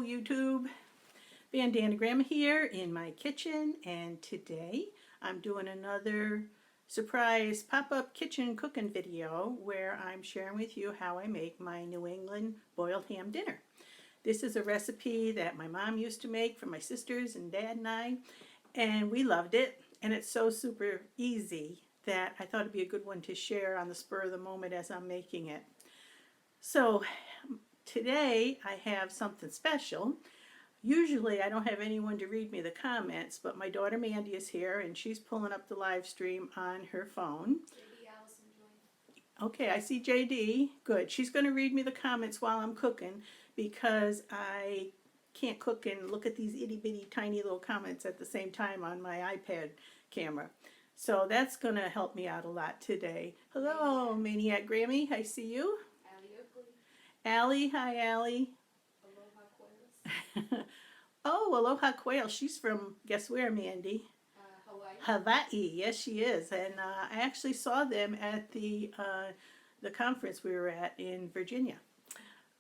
YouTube. BanDana Gramma here in my kitchen, and today I'm doing another surprise pop-up kitchen cooking video where I'm sharing with you how I make my New England boiled ham dinner. This is a recipe that my mom used to make for my sisters and dad and I, and we loved it, and it's so super easy that I thought it'd be a good one to share on the spur of the moment as I'm making it. So today I have something special. Usually I don't have anyone to read me the comments, but my daughter Mandy is here and she's pulling up the live stream on her phone. Okay, I see JD. Good. She's going to read me the comments while I'm cooking because I can't cook and look at these itty bitty tiny little comments at the same time on my iPad camera. So that's going to help me out a lot today. Hello, Maniac Grammy. I see you. Allie. Hi, Allie. Oh, Aloha Quail. She's from, guess where, Mandy? Hawaii. Yes, she is. And I actually saw them at the conference we were at in Virginia.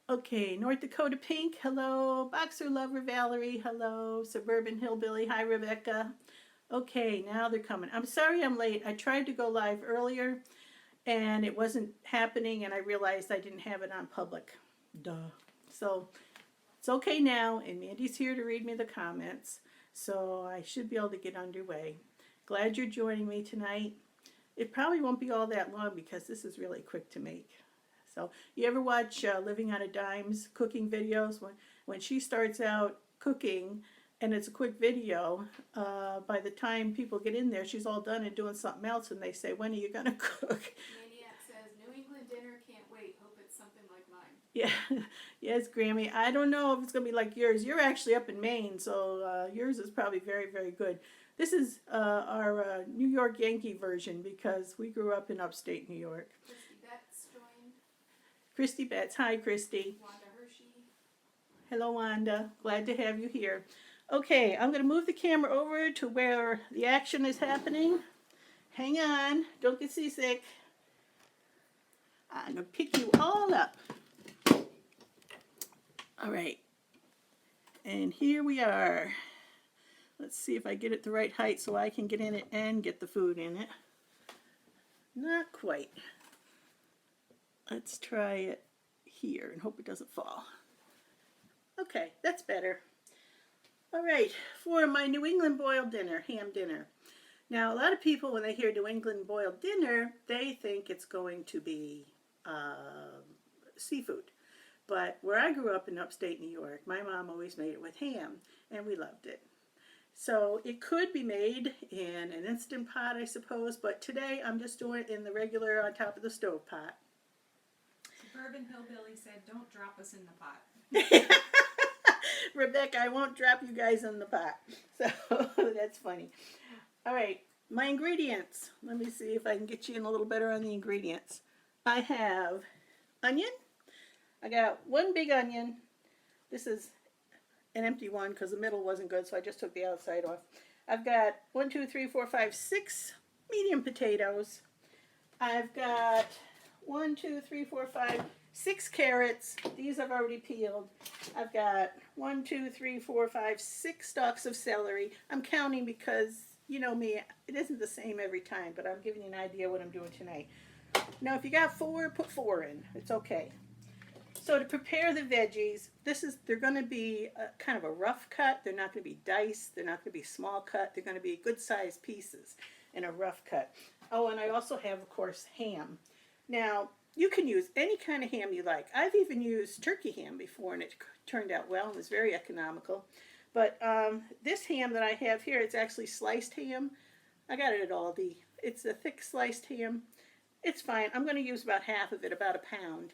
Okay, North Dakota Pink. Hello. Boxer Lover Valerie. Hello. Suburban Hillbilly. Hi, Rebecca. Okay, now they're coming. I'm sorry I'm late. I tried to go live earlier and it wasn't happening, and I realized I didn't have it on public. Duh. So it's okay now, and Mandy's here to read me the comments, so I should be able to get underway. Glad you're joining me tonight. It probably won't be all that long because this is really quick to make. So you ever watch Living on a Dime's cooking videos? When she starts out cooking and it's a quick video, by the time people get in there, she's all done and doing something else, and they say, when are you going to cook? Maniac says, New England dinner, can't wait. Hope it's something like mine. Yeah, yes, Grammy. I don't know if it's going to be like yours. You're actually up in Maine, so yours is probably very, very good. This is our New York Yankee version because we grew up in upstate New York. Christy Betts joined. Christy Betts. Hi, Christy. Wanda Hershey. Hello, Wanda. Glad to have you here. Okay, I'm going to move the camera over to where the action is happening. Hang on. Don't get seasick. I'm going to pick you all up. All right. And here we are. Let's see if I get it the right height so I can get in it and get the food in it. Not quite. Let's try it here and hope it doesn't fall. Okay, that's better. All right, for my New England boiled dinner, ham dinner. Now, a lot of people, when they hear New England boiled dinner, they think it's going to be seafood. But where I grew up in upstate New York, my mom always made it with ham, and we loved it. So it could be made in an Instant Pot, I suppose, but today I'm just doing it in the regular on top of the stove pot. Suburban Hillbilly said, don't drop us in the pot. Rebecca, I won't drop you guys in the pot. So that's funny. All right, my ingredients. Let me see if I can get you in a little better on the ingredients. I have onion. I got one big onion. This is an empty one because the middle wasn't good, so I just took the outside off. I've got 1, 2, 3, 4, 5, 6 medium potatoes. I've got 1, 2, 3, 4, 5, 6 carrots. These I've already peeled. I've got 1, 2, 3, 4, 5, 6 stalks of celery. I'm counting because, you know me, it isn't the same every time, but I'm giving you an idea what I'm doing tonight. Now, if you got 4, put 4 in. It's okay. So to prepare the veggies, they're going to be kind of a rough cut. They're not going to be diced. They're not going to be small cut. They're going to be good-sized pieces in a rough cut. Oh, and I also have, of course, ham. Now, you can use any kind of ham you like. I've even used turkey ham before, and it turned out well and was very economical. But this ham that I have here, it's actually sliced ham. I got it at Aldi. It's a thick sliced ham. It's fine. I'm going to use about half of it, about a pound.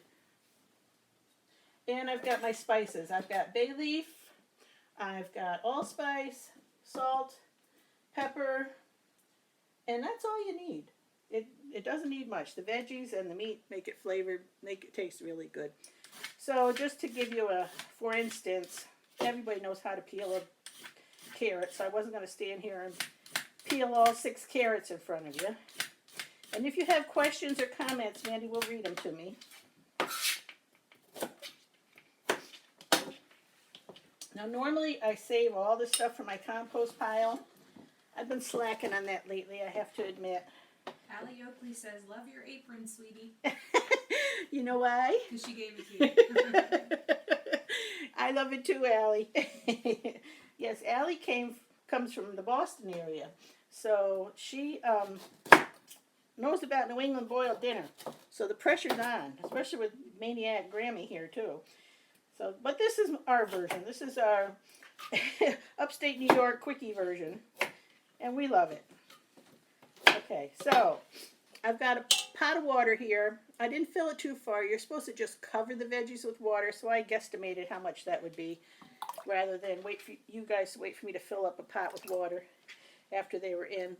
And I've got my spices. I've got bay leaf. I've got allspice, salt, pepper, and that's all you need. It doesn't need much. The veggies and the meat make it flavored, make it taste really good. So just to give you for instance, everybody knows how to peel a carrot, so I wasn't going to stand here and peel all 6 carrots in front of you. And if you have questions or comments, Mandy will read them to me. Now normally I save all the stuff for my compost pile. I've been slacking on that lately, I have to admit. Allie Oakley says, love your apron, sweetie. You know why? Because she gave it to you. I love it too, Allie. Yes, Allie comes from the Boston area. So she knows about New England boiled dinner. So the pressure's on, especially with BanDana Gramma here too. So, but this is our version. This is our upstate New York quickie version. And we love it. Okay, so I've got a pot of water here. I didn't fill it too far. You're supposed to just cover the veggies with water, so I guesstimated how much that would be, rather than wait for you guys to wait for me to fill up a pot with water after they were in.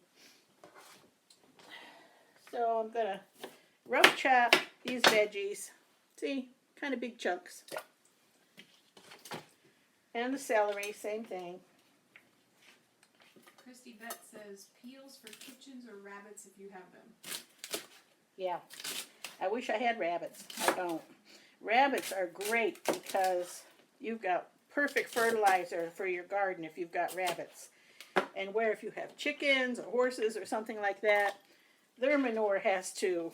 So I'm gonna rough chop these veggies. See, kind of big chunks. And the celery, same thing. Christy Bett says, peels for kitchens or rabbits if you have them. Yeah, I wish I had rabbits. I don't. Rabbits are great because you've got perfect fertilizer for your garden if you've got rabbits. And where if you have chickens or horses or something like that, their manure has to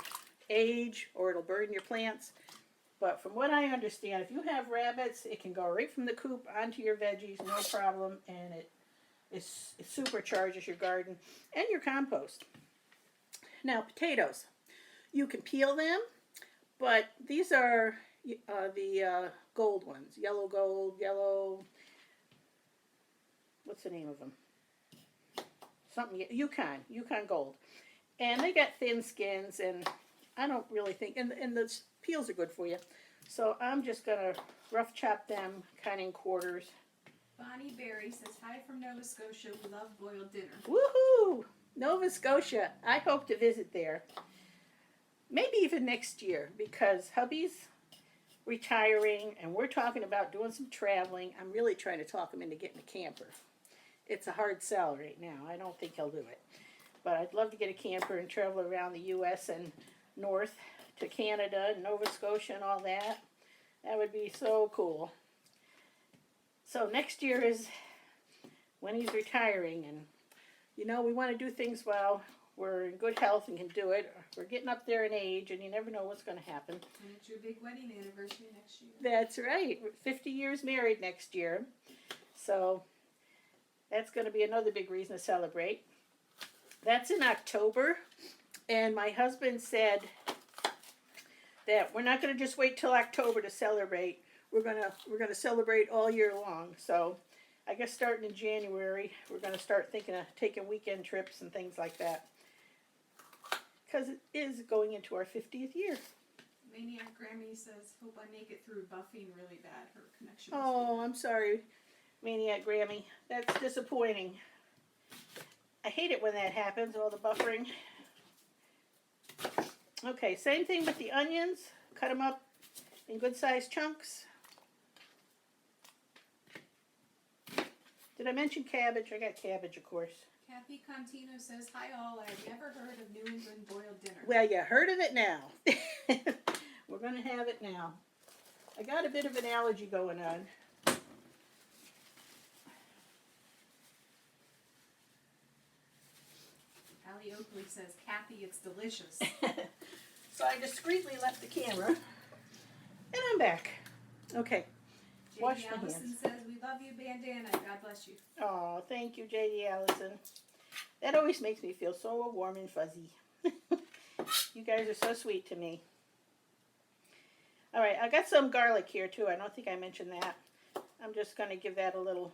age or it'll burn your plants. But from what I understand, if you have rabbits, it can go right from the coop onto your veggies, no problem, and it supercharges your garden and your compost. Now, potatoes. You can peel them, but these are the gold ones. Yellow gold, yellow, what's the name of them? Something, Yukon gold. And they got thin skins, and I don't really think, and the peels are good for you. So I'm just going to rough chop them kind of in quarters. Bonnie Berry says, hi from Nova Scotia. We love boiled dinner. Woohoo! Nova Scotia. I hope to visit there. Maybe even next year, because hubby's retiring and we're talking about doing some traveling. I'm really trying to talk him into getting a camper. It's a hard sell right now. I don't think he'll do it. But I'd love to get a camper and travel around the U.S. and north to Canada and Nova Scotia and all that. That would be so cool. So next year is when he's retiring, and you know, we want to do things while we're in good health and can do it. We're getting up there in age, and you never know what's going to happen. And it's your big wedding anniversary next year. That's right. We're 50 years married next year. So that's going to be another big reason to celebrate. That's in October, and my husband said that we're not going to just wait till October to celebrate. We're gonna celebrate all year long. So I guess starting in January, we're gonna start thinking of taking weekend trips and things like that, because it is going into our 50th year. Maniac Grammy says, hope I make it through buffing really bad. Her connection. Oh, I'm sorry, Maniac Grammy. That's disappointing. I hate it when that happens, all the buffering. Okay, same thing with the onions. Cut them up in good sized chunks. Did I mention cabbage? I got cabbage, of course. Kathy Contino says, hi all, I've never heard of New England boiled dinner. Well, you heard of it now. We're going to have it now. I got a bit of an allergy going on. Allie Oakley says, Kathy, it's delicious. So I discreetly left the camera, and I'm back. Okay. Wash J.D. my Allison hands. says, we love you, BanDana. God bless you. Oh, thank you, J.D. Allison. That always makes me feel so warm and fuzzy. You guys are so sweet to me. All right, I got some garlic here too. I don't think I mentioned that. I'm just going to give that a little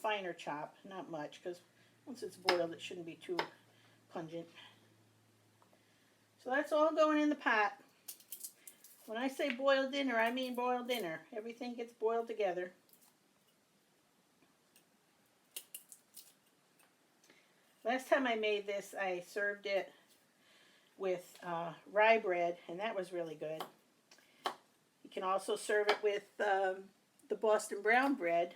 finer chop, not much, because once it's boiled, it shouldn't be too pungent. So that's all going in the pot. When I say boiled dinner, I mean boiled dinner. Everything gets boiled together. Last time I made this, I served it with rye bread, and that was really good. You can also serve it with the Boston brown bread,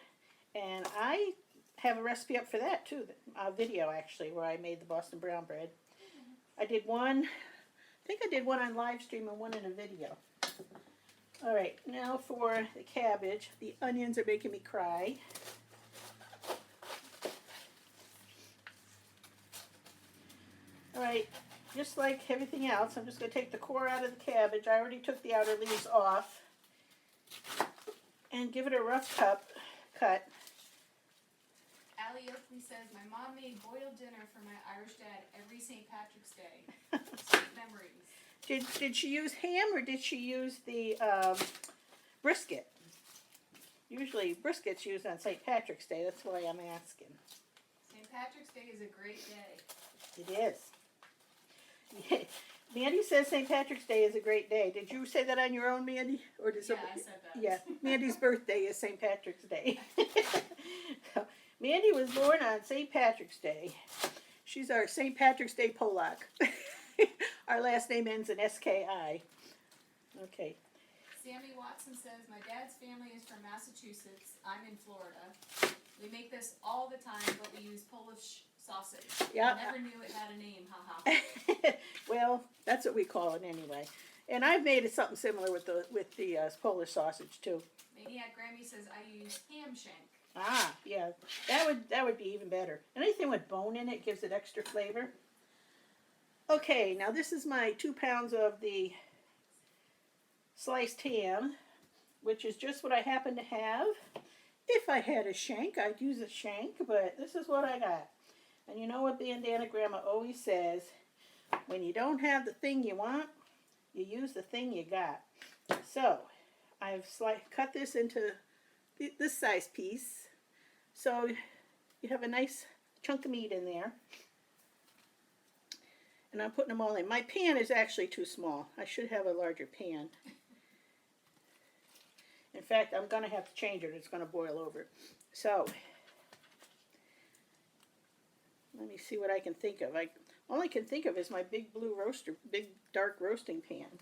and I have a recipe up for that too, a video actually, where I made the Boston brown bread. I did one, I think I did one on live stream and one in a video. All right, now for the cabbage. The onions are making me cry. All right, just like everything else, I'm just going to take the core out of the cabbage. I already took the outer leaves off. And give it a rough cut. Allie Oakley says, my mom made boiled dinner for my Irish dad every St. Patrick's Day. Sweet memories. Did she use ham or did she use the brisket? Usually brisket's used on St. Patrick's Day. That's why I'm asking. St. Patrick's Day is a great day. It is. Mandy says St. Patrick's Day is a great day. Did you say that on your own, Mandy? Or did somebody? I said that. Yeah, Mandy's birthday is St. Patrick's Day. Mandy was born on St. Patrick's Day. She's our St. Patrick's Day Polak. Our last name ends in S-K-I. Okay. Sammy Watson says, my dad's family is from Massachusetts. I'm in Florida. We make this all the time, but we use Polish sausage. Yep. I never knew it had a name, haha. Well, that's what we call it anyway. And I've made it something similar with the Polish sausage too. Maniac Grammy says I use ham shank. Ah, yeah, that would be even better. Anything with bone in it gives it extra flavor. Okay, now this is my 2 pounds of the sliced ham, which is just what I happen to have. If I had a shank, I'd use a shank, but this is what I got. And you know what BanDana Gramma always says? When you don't have the thing you want, you use the thing you got. So, I've cut this into this size piece. So, you have a nice chunk of meat in there. And I'm putting them all in. My pan is actually too small. I should have a larger pan. In fact, I'm going to have to change it. It's going to boil over. So, let me see what I can think of. All I can think of is my big blue roaster, big dark roasting pan.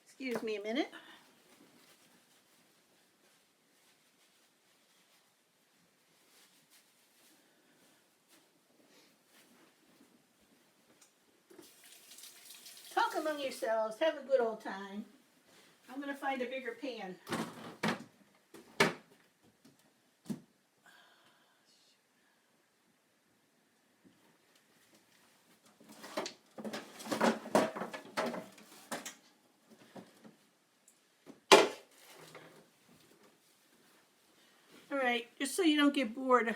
Excuse me a minute. Talk among yourselves. Have a good old time. I'm going to find a bigger pan. Alright, just so you don't get bored,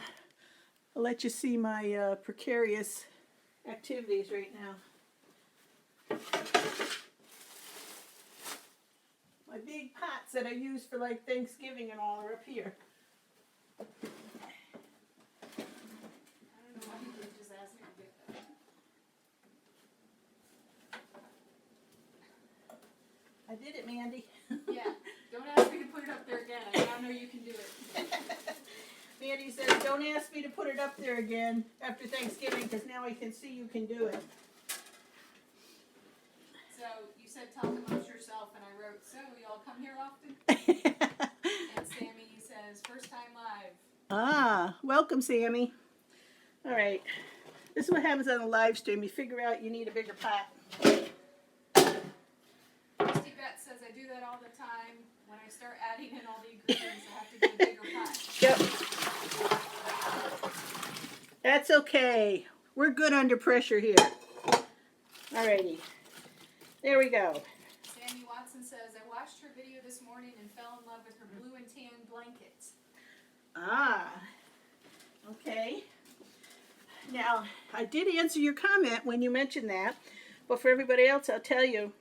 I'll let you see my precarious activities right now. My big pots that I use for like Thanksgiving and all are up here. I don't know why you didn't just ask me to get that. I did it, Mandy. Yeah, don't ask me to put it up there again. I now know you can do it. Mandy says, don't ask me to put it up there again after Thanksgiving because now I can see you can do it. So you said talk amongst yourself, and I wrote, so y'all come here often? And Sammy says, first time live. Ah, welcome, Sammy. All right, this is what happens on a live stream. You figure out you need a bigger pot. Christy Beth says, I do that all the time. When I start adding in all the ingredients, I have to get a bigger pot. Yep. That's okay. We're good under pressure here. Alrighty. There we go. Sammy Watson says, I watched her video this morning and fell in love with her blue and tan blankets. Ah. Okay. Now, I did answer your comment when you mentioned that, but for everybody else, I'll tell you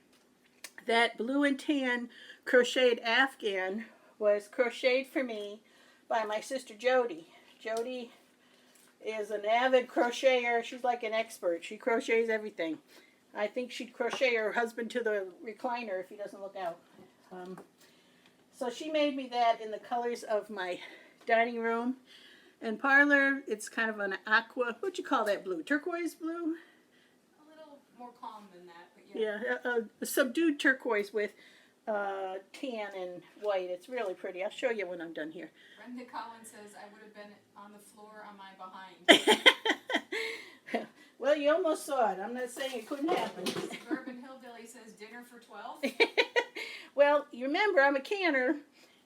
that blue and tan crocheted Afghan was crocheted for me by my sister Jody. Jody is an avid crocheter. She's like an expert. She crochets everything. I think she'd crochet her husband to the recliner if he doesn't look out. So she made me that in the colors of my dining room and parlor. It's kind of an aqua, what'd you call that blue? Turquoise blue? A little more calm than that, but yeah. Yeah, a subdued turquoise with tan and white. It's really pretty. I'll show you when I'm done here. Brenda Collins says, I would have been on the floor on my behind. Well, you almost saw it. I'm not saying it couldn't happen. Suburban Hillbilly Kelly says dinner for 12. Well, you remember I'm a canner,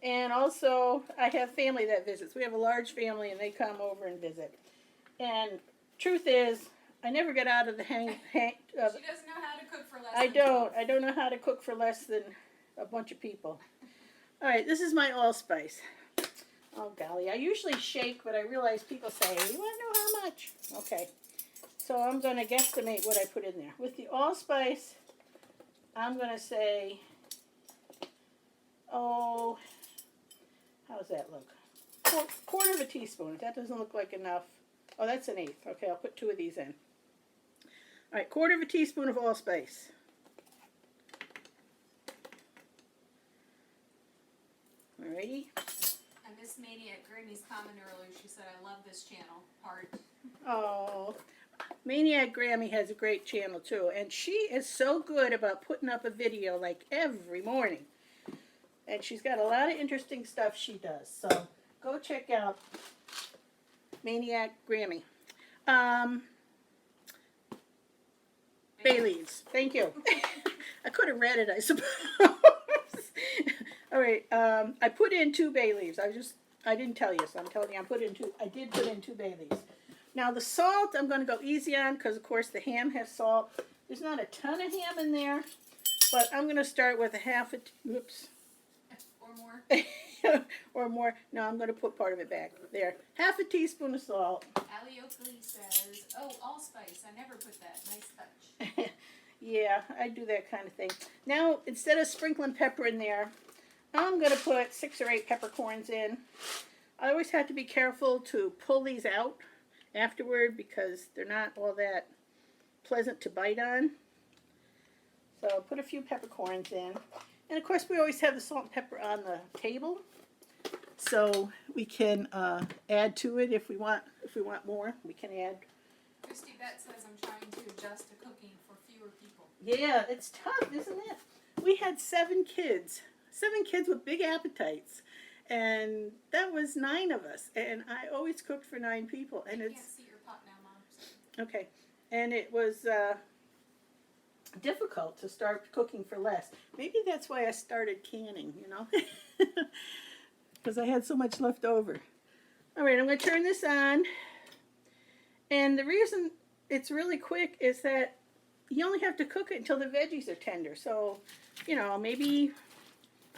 and also I have family that visits. We have a large family, and they come over and visit. And truth is, I never get out of the hang of She doesn't know how to cook for less I than don't. 12. I don't know how to cook for less than a bunch of people. All right, this is my allspice. Oh, golly. I usually shake, but I realize people say, you want to know how much? Okay. So I'm going to guesstimate what I put in there. With the allspice, I'm going to say, oh, how does that look? Quarter of a teaspoon. If that doesn't look like enough. Oh, that's an eighth. Okay, I'll put 2 of these in. All right, quarter of a teaspoon of allspice. Alrighty. And Miss Maniac Grammy's comment earlier, she said, I love this channel. Heart. Oh, Maniac Grammy has a great channel too, and she is so good about putting up a video like every morning. And she's got a lot of interesting stuff she does. So go check out Maniac Grammy. Bay leaves. Thank you. I could have read it, I suppose. All right. I put in 2 bay leaves. I didn't tell you, so I'm telling you I did put in 2 bay leaves. Now the salt I'm going to go easy on because of course the ham has salt. There's not a ton of ham in there, but I'm going to start with a half a, whoops. Or more. Or more. No, I'm going to put part of it back. There. Half a teaspoon of salt. Allie Oakley says, oh, allspice. I never put that. Nice touch. Yeah, I do that kind of thing. Now, instead of sprinkling pepper in there, I'm going to put 6 or 8 peppercorns in. I always have to be careful to pull these out afterward because they're not all that pleasant to bite on. So I'll put a few peppercorns in. And of course we always have the salt and pepper on the table. So we can add to it if we want more. We can add. Christy Bet says, I'm trying to adjust to cooking for fewer people. Yeah, it's tough, isn't it? We had 7 kids. 7 kids with big appetites. And that was 9 of us. And I always cooked for 9 people. And I can't see your pot now, Mom. okay. And it was difficult to start cooking for less. Maybe that's why I started canning, you know. Because I had so much left over. All right, I'm going to turn this on. And the reason it's really quick is that you only have to cook it until the veggies are tender. So, you know, maybe,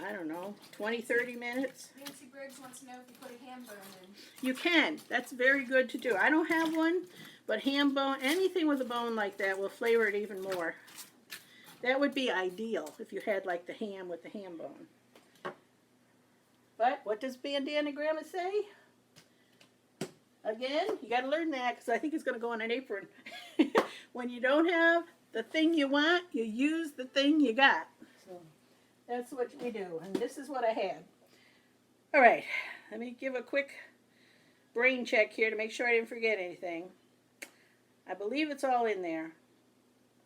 I don't know, 20, 30 minutes. Nancy Briggs wants to know if you put a ham bone in. You can. That's very good to do. I don't have one, but ham bone, anything with a bone like that will flavor it even more. That would be ideal if you had like the ham with the ham bone. But what does BanDana Gramma say? Again, you got to learn that because I think it's going to go on an apron. When you don't have the thing you want, you use the thing you got. So that's what we do, and this is what I had. All right, let me give a quick brain check here to make sure I didn't forget anything. I believe it's all in there.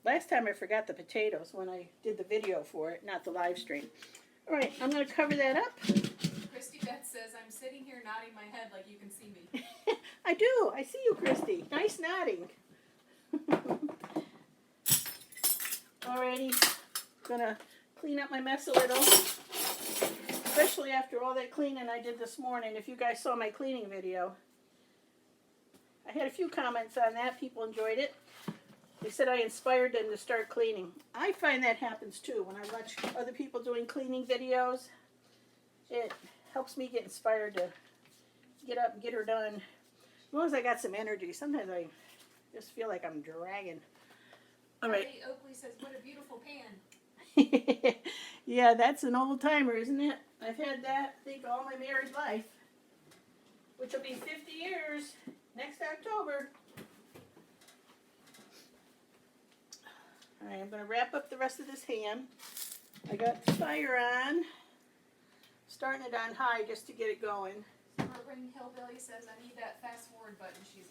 Last time I forgot the potatoes when I did the video for it, not the live stream. All right, I'm going to cover that up. Christy Beth says, I'm sitting here nodding my head like you can see me. I do. I see you, Christy. Nice nodding. Alrighty. Gonna clean up my mess a little. Especially after all that cleaning I did this morning. If you guys saw my cleaning video. I had a few comments on that. People enjoyed it. They said I inspired them to start cleaning. I find that happens too. When I watch other people doing cleaning videos, it helps me get inspired to get up and get her done. As long as I got some energy. Sometimes I just feel like I'm dragging. All right. Ellie Oakley says, what a beautiful pan. Yeah, that's an old timer, isn't it? I've had that, I think, all my married life. Which will be 50 years next October. All right, I'm going to wrap up the rest of this ham. I got the fire on. Starting it on high just to get it going. Ring Hillbilly says, I need that fast forward button she's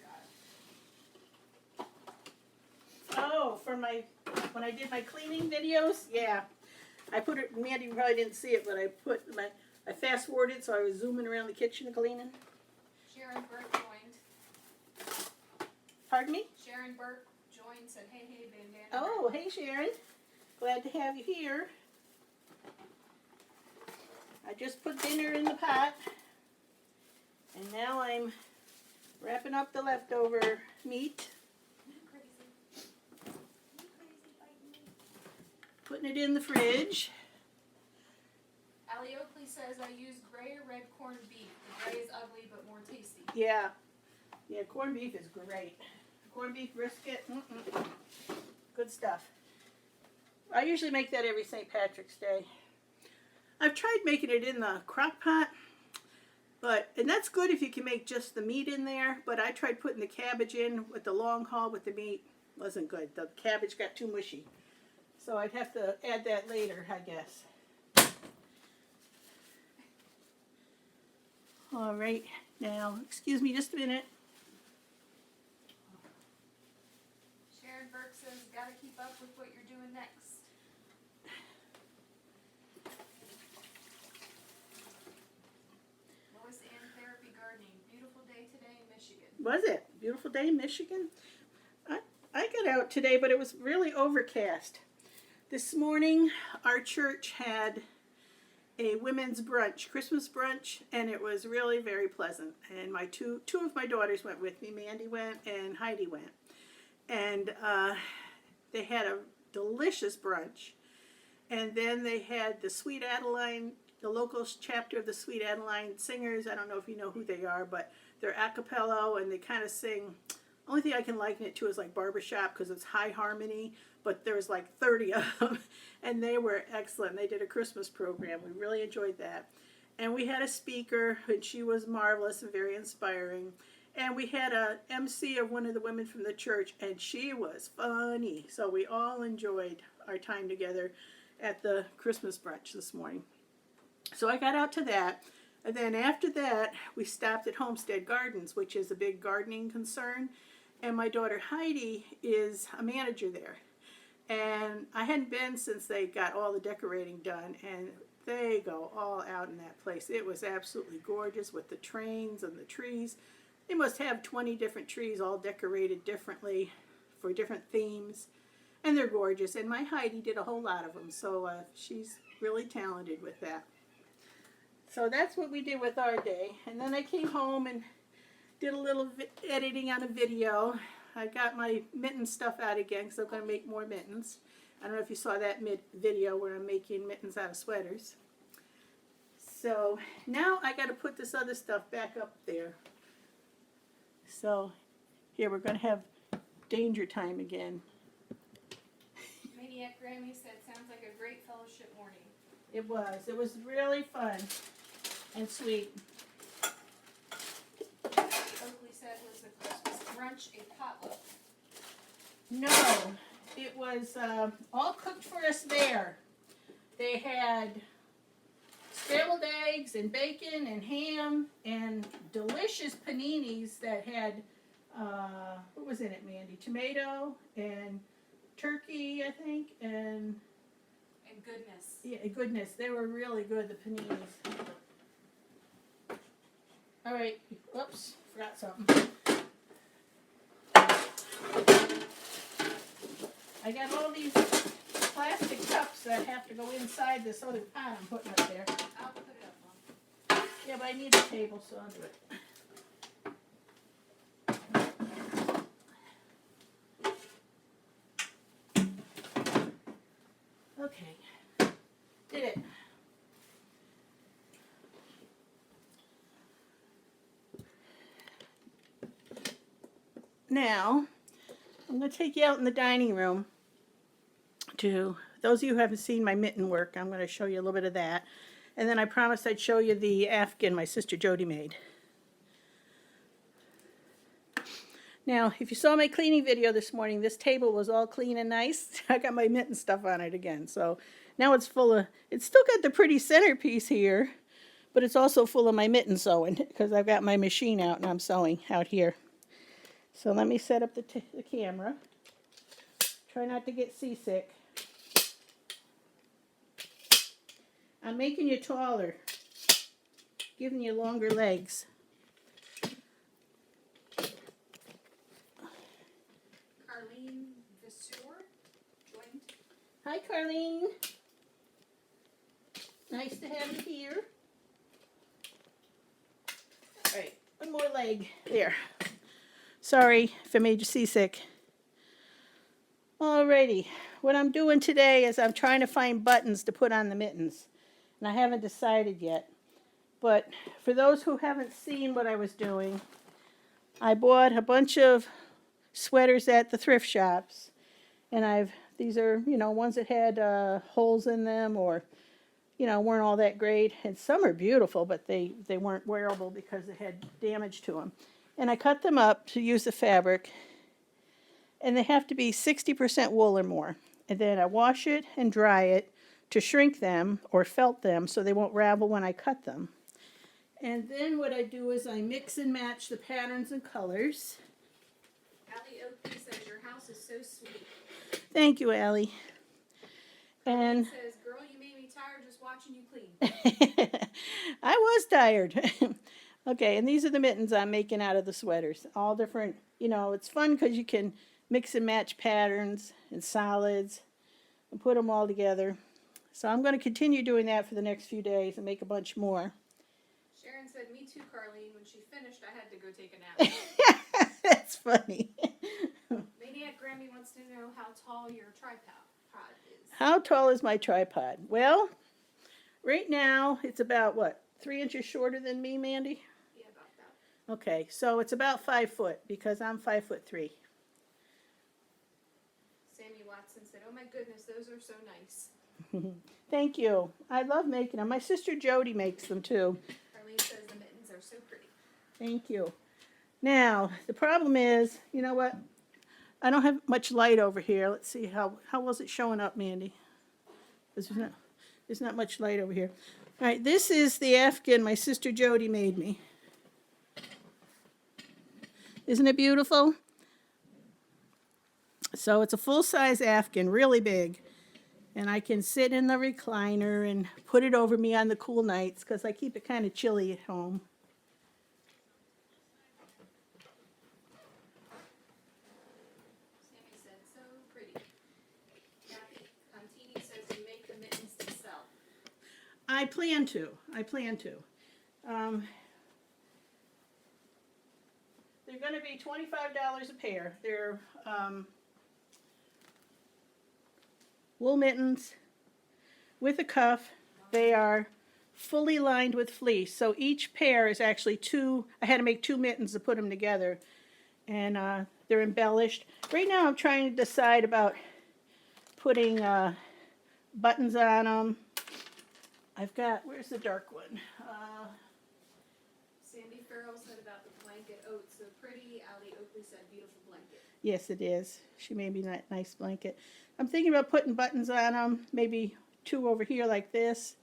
got. Oh, for my, when I did my cleaning videos? Yeah. I put it, Mandy probably didn't see it, but I fast forwarded so I was zooming around the kitchen cleaning. Sharon Burke joined. Pardon me? Sharon Burke joined, said, hey, BanDana. Oh, hey Sharon. Glad to have you here. I just put dinner in the pot, and now I'm wrapping up the leftover meat, putting it in the fridge. Ali Oakley says I use gray or red corned beef. The gray is ugly but more tasty. Yeah, corned beef is great. Corned beef brisket, good stuff. I usually make that every St. Patrick's Day. I've tried making it in the crock pot, and that's good if you can make just the meat in there, but I tried putting the cabbage in with the long haul with the meat. Wasn't good. The cabbage got too mushy. So I'd have to add that later, I guess. All right, now, excuse me just a minute. Sharon Burke says, gotta keep up with what you're doing next. Lois Ann Therapy Gardening. Beautiful day today in Michigan. Was it? Beautiful day in Michigan? I got out today, but it was really overcast. This morning, our church had a women's brunch, Christmas brunch, and it was really very pleasant. And my two of my daughters went with me. Mandy went and Heidi went. And they had a delicious brunch. And then they had the Sweet Adeline, the local chapter of the Sweet Adeline Singers. I don't know if you know who they are, but they're a cappella, and they kind of sing. Only thing I can liken it to is like barbershop, because it's high harmony, but there was like 30 of them, and they were excellent. They did a Christmas program. We really enjoyed that. And we had a speaker, and she was marvelous and very inspiring. And we had a MC of one of the women from the church, and she was funny. So we all enjoyed our time together at the Christmas brunch this morning. So I got out to that. And then after that, we stopped at Homestead Gardens, which is a big gardening concern. And my daughter Heidi is a manager there. And I hadn't been since they got all the decorating done. And they go all out in that place. It was absolutely gorgeous with the trains and the trees. They must have 20 different trees all decorated differently for different themes. And they're gorgeous. And my Heidi did a whole lot of them. So she's really talented with that. So that's what we did with our day. And then I came home and did a little editing on a video. I got my mitten stuff out again because I'm going to make more mittens. I don't know if you saw that video where I'm making mittens out of sweaters. So now I got to put this other stuff back up there. So here we're going to have danger time again. Maniac Grammy said, sounds like a great fellowship morning. It was. It was really fun and sweet. Oakley said, was the Christmas brunch a potluck? No, it was all cooked for us there. They had scrambled eggs and bacon and ham and delicious paninis that had, what was in it, Mandy? Tomato and turkey, I think, and goodness. Yeah, goodness. They were really good, the paninis. All right. Whoops. Forgot something. I got all these plastic cups that have to go inside this other pot I'm putting up there. I'll put it up, Mom. Yeah, but I need a table, so I'll do it. Okay. Did it. Now, I'm going to take you out in the dining room to, those of you who haven't seen my mitten work, I'm going to show you a little bit of that. And then I promised I'd show you the Afghan my sister Jody made. Now, if you saw my cleaning video this morning, this table was all clean and nice. I got my mitten stuff on it again. So now it's full of, it's still got the pretty centerpiece here, but it's also full of my mitten sewing because I've got my machine out and I'm sewing out here. So let me set up the camera. Try not to get seasick. I'm making you taller, giving you longer legs. Arlene Viseur joined. Hi, Carlene. Nice to have you here. All right, one more leg. There. Sorry if I made you seasick. Alrighty, what I'm doing today is I'm trying to find buttons to put on the mittens. And I haven't decided yet. But for those who haven't seen what I was doing, I bought a bunch of sweaters at the thrift shops. And these are, ones that had holes in them or, weren't all that great. And some are beautiful, but they weren't wearable because they had damage to them. And I cut them up to use the fabric. And they have to be 60% wool or more. And then I wash it and dry it to shrink them or felt them so they won't ravel when I cut them. And then what I do is I mix and match the patterns and colors. Allie Oakley says your house is so sweet. Thank you, Allie. And it says, girl, you made me tired just watching you clean. I was tired. Okay, and these are the mittens I'm making out of the sweaters. All different, it's fun because you can mix and match patterns and solids and put them all together. So I'm going to continue doing that for the next few days and make a bunch more. Sharon said, me too, Carlene. When she finished, I had to go take a nap. That's funny. Maniac Grammy wants to know how tall your tripod is. How tall is my tripod? Well, right now it's about, 3 inches shorter than me, Mandy? Yeah, about that. Okay, so it's about 5 foot because I'm 5'3". Sammy Watson said, oh my goodness, those are so nice. Thank you. I love making them. My sister Jody makes them too. Carlene says the mittens are so pretty. Thank you. Now, the problem is, you know what? I don't have much light over here. Let's see, how was it showing up, Mandy? There's not much light over here. All right, this is the Afghan my sister Jody made me. Isn't it beautiful? So it's a full-size Afghan, really big. And I can sit in the recliner and put it over me on the cool nights because I keep it kind of chilly at home. Sammy said, so pretty. Kathy Contini says you make the mittens to sell. I plan to. They're going to be $25 a pair. They're wool mittens with a cuff. They are fully lined with fleece. So each pair is actually I had to make 2 mittens to put them together. And they're embellished. Right now I'm trying to decide about putting buttons on them. Where's the dark one? Sandy Farrell said about the blanket, oh, it's so pretty. Allie Oakley said beautiful blanket. Yes, it is. She made me that nice blanket. I'm thinking about putting buttons on them, maybe 2 over here like this.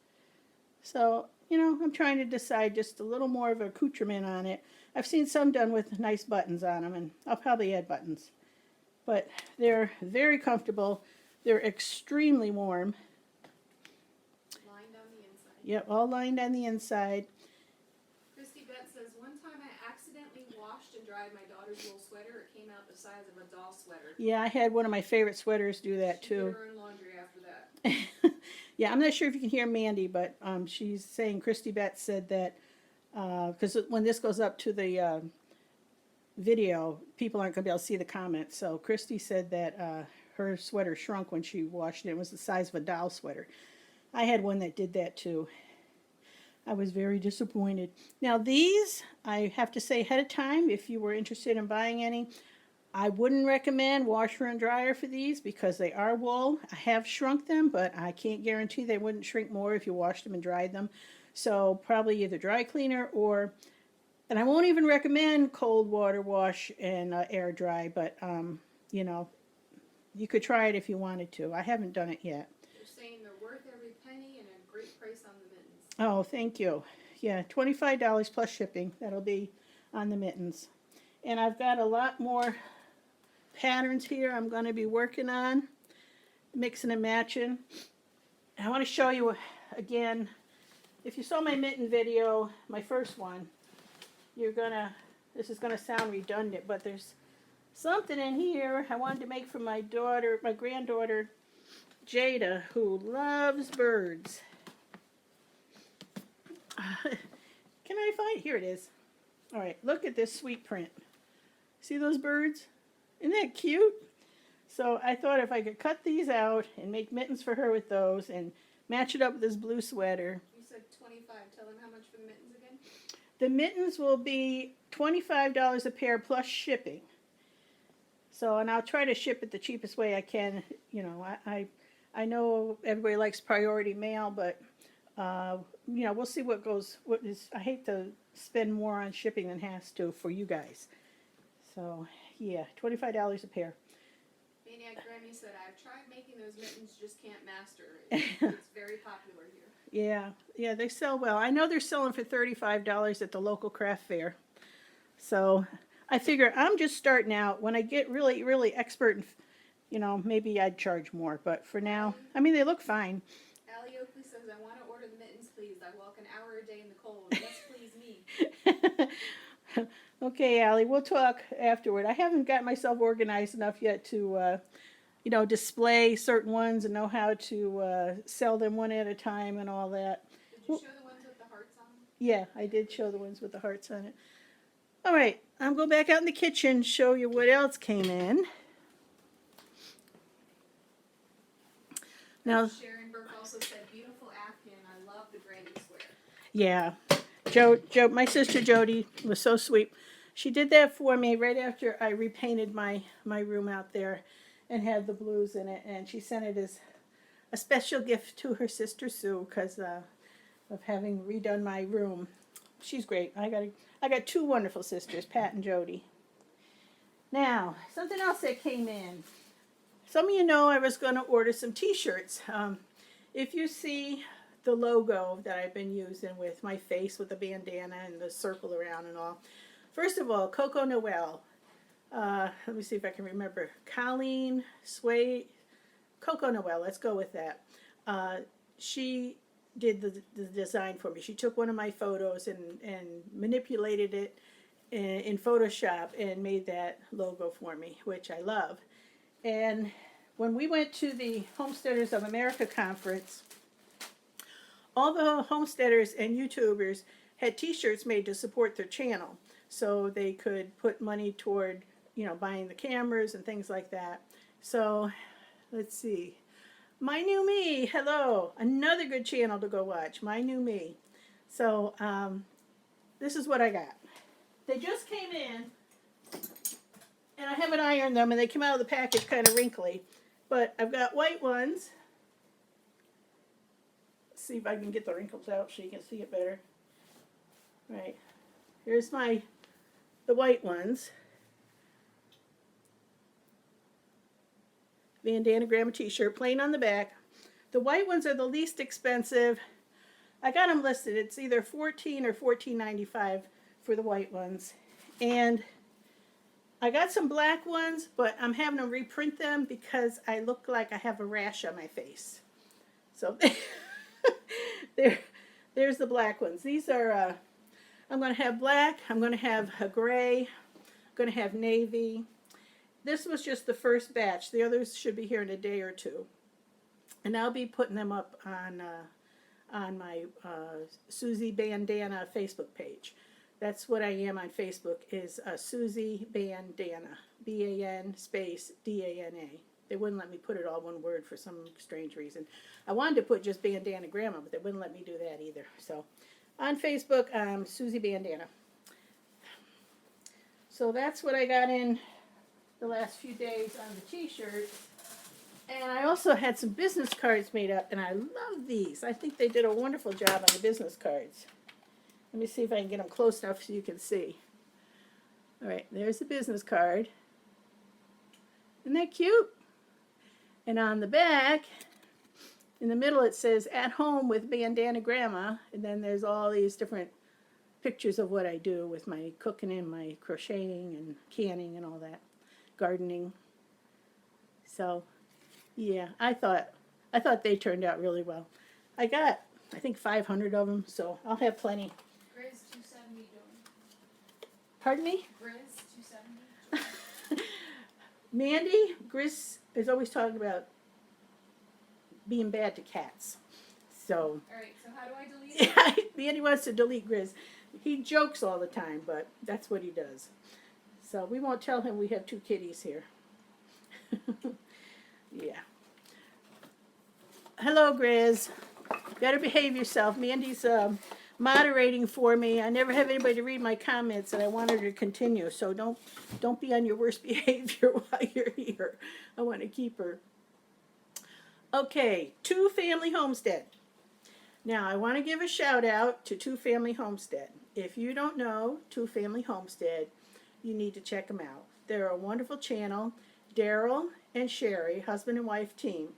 So, I'm trying to decide just a little more of an accoutrement on it. I've seen some done with nice buttons on them, and I'll probably add buttons. But they're very comfortable. They're extremely warm. Lined on the inside. Yep, all lined on the inside. Christy Beth says, one time I accidentally washed and dried my daughter's wool sweater. It came out the size of a doll sweater. Yeah, I had one of my favorite sweaters do that She too. did her own laundry after that. Yeah, I'm not sure if you can hear Mandy, but she's saying Christy Betts said that because when this goes up to the video, people aren't going to be able to see the comments. So Christy said that her sweater shrunk when she washed it. It was the size of a doll sweater. I had one that did that too. I was very disappointed. Now these, I have to say ahead of time, if you were interested in buying any, I wouldn't recommend washer and dryer for these because they are wool. I have shrunk them, but I can't guarantee they wouldn't shrink more if you washed them and dried them. So probably either dry cleaner and I won't even recommend cold water wash and air dry, but you could try it if you wanted to. I haven't done it yet. They're saying they're worth every penny and a great price on the mittens. Oh, thank you. Yeah, $25 plus shipping. That'll be on the mittens. And I've got a lot more patterns here I'm going to be working on, mixing and matching. I want to show you again, if you saw my mitten video, my first one, this is going to sound redundant, but there's something in here I wanted to make for my granddaughter, Jada, who loves birds. Can I find? Here it is. All right, look at this sweet print. See those birds? Isn't that cute? So I thought if I could cut these out and make mittens for her with those and match it up with this blue sweater. You said 25. Tell them how much for the mittens again. The mittens will be $25 a pair plus shipping. So, and I'll try to ship it the cheapest way I can. You know, I know everybody likes priority mail, but you know, we'll see what goes. What is? I hate to spend more on shipping than has to for you guys. So, yeah, $25 a pair. BanDana Gramma said, I've tried making those mittens, just can't master it. It's very popular here. Yeah, they sell well. I know they're selling for $35 at the local craft fair. So I figure I'm just starting out. When I get really, really expert, you know, maybe I'd charge more. But for now, I mean, they look fine. Allie Oakley says, I want to order the mittens, please. I walk an hour a day in the cold. Yes, please, me. Okay, Allie, we'll talk afterward. I haven't got myself organized enough yet to, you know, display certain ones and know how to sell them one at a time and all that. Did you show the ones with the hearts on them? Yeah, I did show the ones with the hearts on it. All right, I'm going back out in the kitchen, show you what else came in. Now, Sharon Burke also said, beautiful Afghan. I love the granny square. yeah, my sister Jody was so sweet. She did that for me right after I repainted my room out there and had the blues in it, and she sent it as a special gift to her sister Sue because of having redone my room. She's great. I got two wonderful sisters, Pat and Jody. Now, something else that came in. Some of you know I was going to order some t-shirts. If you see the logo that I've been using with my face with the bandana and the circle around and all. First of all, Coco Noel. Let me see if I can remember. Colleen Sway. Coco Noel, let's go with that. She did the design for me. She took one of my photos and manipulated it in Photoshop and made that logo for me, which I love. And when we went to the Homesteaders of America conference, all the homesteaders and YouTubers had t-shirts made to support their channel so they could put money toward, you know, buying the cameras and things like that. So let's see. My New Me, hello, another good channel to go watch, My New Me. So this is what I got. They just came in, and I haven't ironed them, and they came out of the package kind of wrinkly. But I've got white ones. Let's see if I can get the wrinkles out so you can see it better. Right, here's the white ones. BanDana Gramma t-shirt, plain on the back. The white ones are the least expensive. I got them listed. It's either $14 or $14.95 for the white ones. And I got some black ones, but I'm having to reprint them because I look like I have a rash on my face. So there's the black ones. These are, I'm going to have black, I'm going to have a gray, I'm going to have navy. This was just the first batch. The others should be here in a day or two. And I'll be putting them up on my Susie BanDana Facebook page. That's what I am on Facebook, is Susie BanDana, B-A-N space D-A-N-A. They wouldn't let me put it all one word for some strange reason. I wanted to put just BanDana Gramma, but they wouldn't let me do that either. So on Facebook, Susie BanDana. So that's what I got in the last few days on the t-shirts. And I also had some business cards made up, and I love these. I think they did a wonderful job on the business cards. Let me see if I can get them close enough so you can see. All right, there's the business card. Isn't that cute? And on the back, in the middle, it says, "At home with BanDana Gramma." And then there's all these different pictures of what I do with my cooking and my crocheting and canning and all that. Gardening. So, yeah, I thought they turned out really well. I got, I think, 500 of them, so I'll have plenty. Grizz 270 doing. Pardon me? Grizz 270. Mandy, Grizz is always talking about being bad to cats. So, Alright, so how do I delete it? yeah, Andy wants to delete Grizz. He jokes all the time, but that's what he does. So we won't tell him we have 2 kitties here. Yeah. Hello, Grizz. Better behave yourself. Mandy's moderating for me. I never have anybody to read my comments, and I want her to continue. So don't be on your worst behavior while you're here. I want to keep her. Okay, Two Family Homestead. Now I want to give a shout out to Two Family Homestead. If you don't know Two Family Homestead, you need to check them out. They're a wonderful channel. Daryl and Sherry, husband and wife team.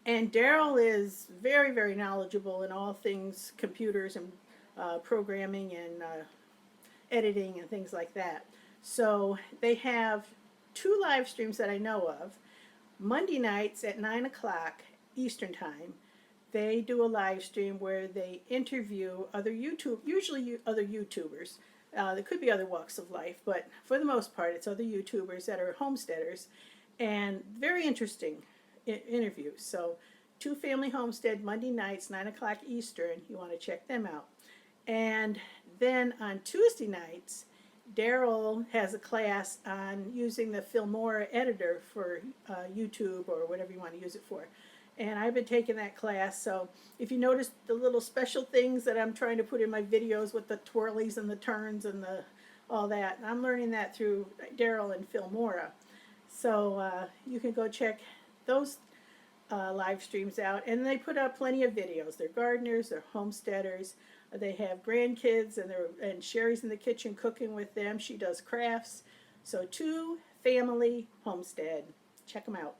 And Daryl is very, very knowledgeable in all things computers and programming and editing and things like that. So they have 2 live streams that I know of. Monday nights at 9 o'clock Eastern Time, they do a live stream where they interview usually other YouTubers. There could be other walks of life, but for the most part, it's other YouTubers that are homesteaders, and very interesting interviews. So, Two Family Homestead, Monday nights, 9 o'clock Eastern. You want to check them out. And then on Tuesday nights, Daryl has a class on using the Filmora editor for YouTube or whatever you want to use it for. And I've been taking that class, so if you notice the little special things that I'm trying to put in my videos with the twirlies and the turns and all that, I'm learning that through Daryl and Filmora. So you can go check those live streams out, and they put out plenty of videos. They're gardeners, they're homesteaders, they have grandkids, and Sherry's in the kitchen cooking with them. She does crafts. So Two Family Homestead, check them out.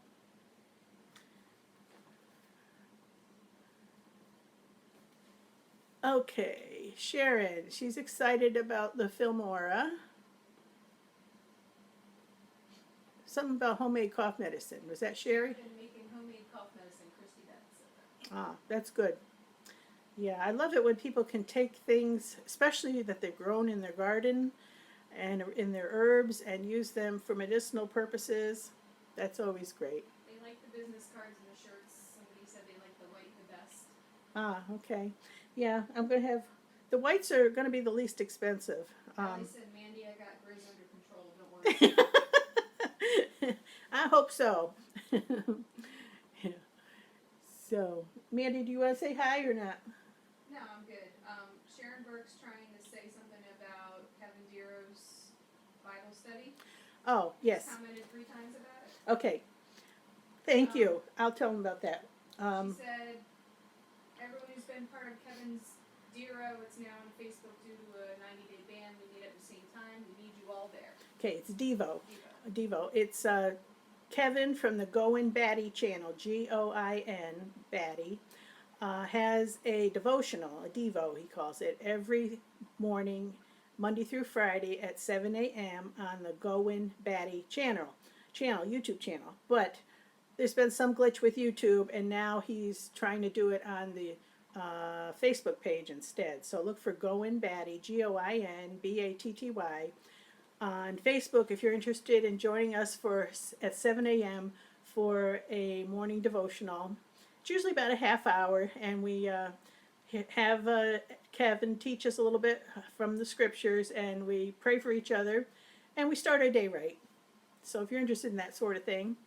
Okay, Sharon, she's excited about the Filmora. Something about homemade cough medicine. Was that Sherry? I've been making homemade cough medicine. Christy Beth said that. Ah, that's good. Yeah, I love it when people can take things, especially that they've grown in their garden and in their herbs, and use them for medicinal purposes. That's always great. They like the business cards and the shirts. Somebody said they like the white the best. Ah, okay. Yeah, I'm going to have, the whites are going to be the least expensive. Allie said, Mandy, I got Grizz under control. Don't worry. I hope so. Yeah. So, Mandy, do you want to say hi or not? No, I'm good. Sharon Burke's trying to say something about Kevin Dero's Bible study. Oh, yes. She's commented 3 times about it. Okay. Thank you. I'll tell them about that. She said, everyone who's been part of Kevin's Dero, it's now on Facebook due to a 90-day ban. We meet at the same time. We need you all there. Okay, it's Devo. Devo. It's Kevin from the Goin' Batty channel, Goin Batty, has a devotional, a Devo he calls it, every morning, Monday through Friday at 7 a.m. on the Goin' Batty YouTube channel. But there's been some glitch with YouTube, and now he's trying to do it on the Facebook page instead. So look for Goin' Batty, Goin Batty, on Facebook if you're interested in joining us at 7 a.m. for a morning devotional. It's usually about a half hour, and we have Kevin teach us a little bit from the scriptures, and we pray for each other, and we start our day right. So if you're interested in that sort of thing,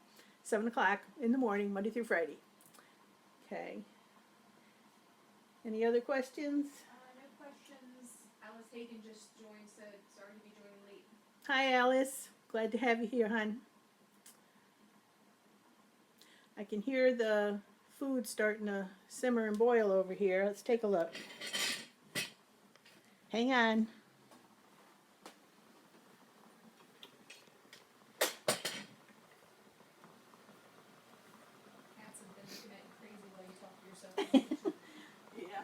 7 o'clock in the morning, Monday through Friday. Okay. Any other questions? No questions. Alice Hagen just joined, said sorry to be joining late. Hi, Alice. Glad to have you here, hon. I can hear the food starting to simmer and boil over here. Let's take a look. Hang on. Cats have been looking at you crazy while you talk to yourself. Yeah.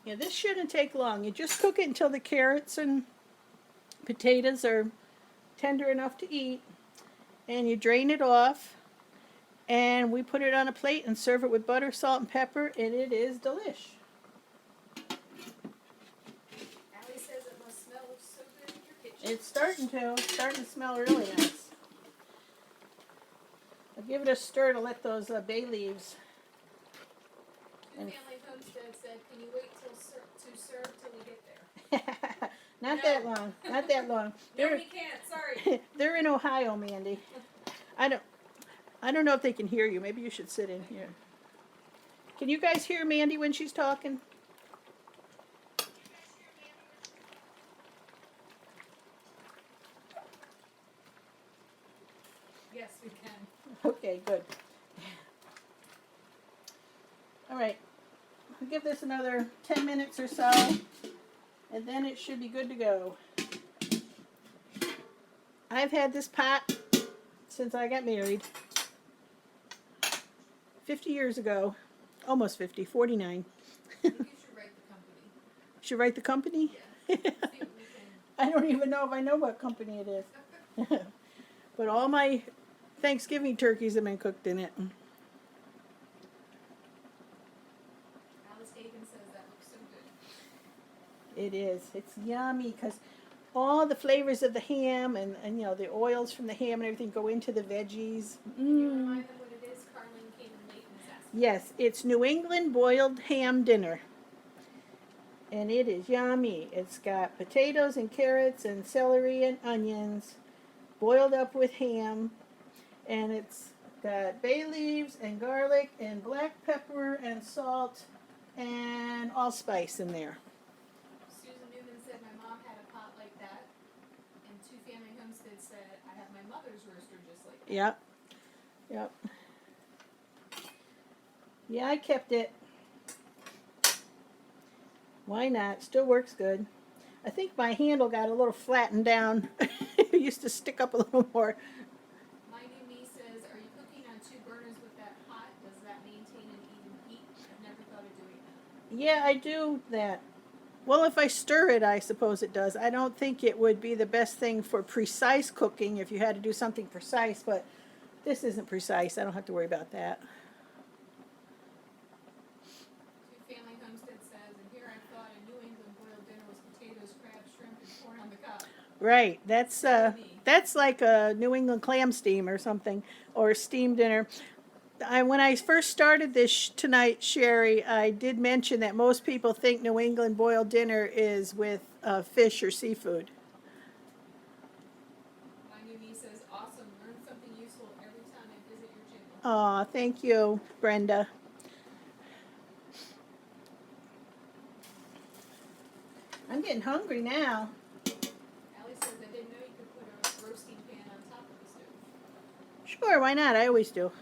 Yeah, this shouldn't take long. You just cook it until the carrots and potatoes are tender enough to eat, and you drain it off, and we put it on a plate and serve it with butter, salt, and pepper, and it is delish. Allie says it must smell so good in your kitchen. It's starting to smell really nice. I'll give it a stir to let those bay leaves. Two Family Homestead said, "Can you wait to serve till we get there?" Not No. that long. Not that long. No, we can't. Sorry. They're in Ohio, Mandy. I don't know if they can hear you. Maybe you should sit in here. Can you guys hear Mandy when she's talking? Yes, we can. Okay, good. All right. I'll give this another 10 minutes or so, and then it should be good to go. I've had this pot since I got married. 50 years ago. Almost 50, 49. I think you should write the company. Should write the company? Yeah. See what we can. I don't even know if I know what company it is. But all my Thanksgiving turkeys have been cooked in it. Alice Hagen says that looks so good. It is. It's yummy because all the flavors of the ham and you know the oils from the ham and everything go into the veggies. Can you remind them what it is? Carlene came in late and is asking. Yes, it's New England boiled ham dinner. And it is yummy. It's got potatoes and carrots and celery and onions boiled up with ham. And it's got bay leaves and garlic and black pepper and salt and allspice in there. Susan Newman said my mom had a pot like that. And Two Family Homestead said I have my mother's roaster just like that. Yep. Yep. Yeah, I kept it. Why not? Still works good. I think my handle got a little flattened down. It used to stick up a little more. My new niece says, "Are you cooking on 2 burners with that pot? Does that maintain an even heat?" I've never thought of doing that. Yeah, I do that. Well, if I stir it, I suppose it does. I don't think it would be the best thing for precise cooking if you had to do something precise, but this isn't precise. I don't have to worry about that. Two Family Homestead says, "And here I thought a New England boiled dinner was potatoes, crabs, shrimp, and corn on the cob." Right. That's like a New England clam steam or something, or a steam dinner. When I first started this tonight, Sherry, I did mention that most people think New England boiled dinner is with fish or seafood. My new niece says, "Awesome, learn something useful every time I visit your channel." Aw, thank you, Brenda. I'm getting hungry now. Allie says, "I didn't know you could put a roasting pan on top of the stove." Sure, why not? I always do.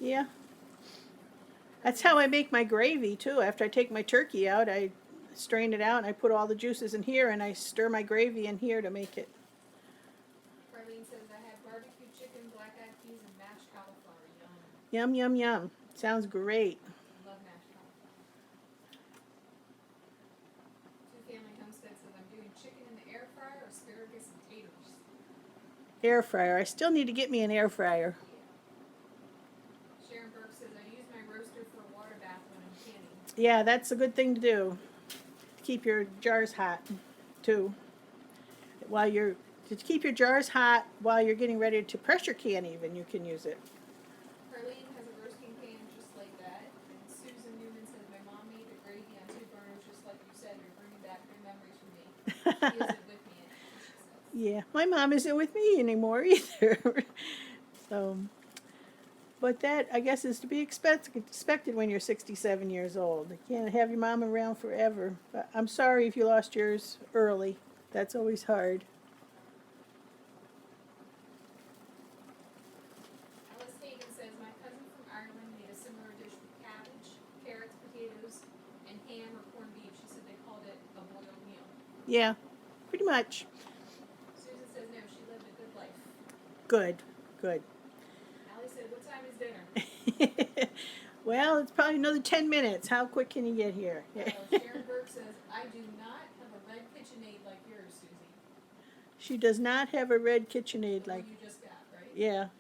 Yeah. That's how I make my gravy, too. After I take my turkey out, I strain it out, and I put all the juices in here, and I stir my gravy in here to make it. Carlene says, "I had barbecue chicken, black-eyed peas, and mashed cauliflower. Yum." Yum, yum, yum. Sounds great. I love mashed cauliflower. Two Family Homestead says, "I'm doing chicken in the air fryer, asparagus, and taters." Air fryer. I still need to get me an air fryer. Sharon Burke says, "I use my roaster for a water bath when I'm canning." Yeah, that's a good thing to do. Keep your jars hot, too. To keep your jars hot while you're getting ready to pressure can even, you can use it. Carlene has a roasting pan just like that. And Susan Newman says, "My mom made the gravy on 2 burners just like you said. You're bringing back good memories for me." She isn't with me anymore, she says. Yeah, my mom isn't with me anymore either. So, but that, I guess, is to be expected when you're 67 years old. You can't have your mom around forever. But I'm sorry if you lost yours early. That's always hard. Alice Hagen says, "My cousin from Ireland made a similar dish with cabbage, carrots, potatoes, and ham or corned beef." She said they called it a boiled meal. Yeah, pretty much. Susan says, "No, she lived a good life." Good, good. Allie said, "What time is dinner?" Well, it's probably another 10 minutes. How quick can you get here? Sharon Burke says, "I do not have a red KitchenAid like yours, Susie." She does not have a red KitchenAid The like, one you just got, right? yeah.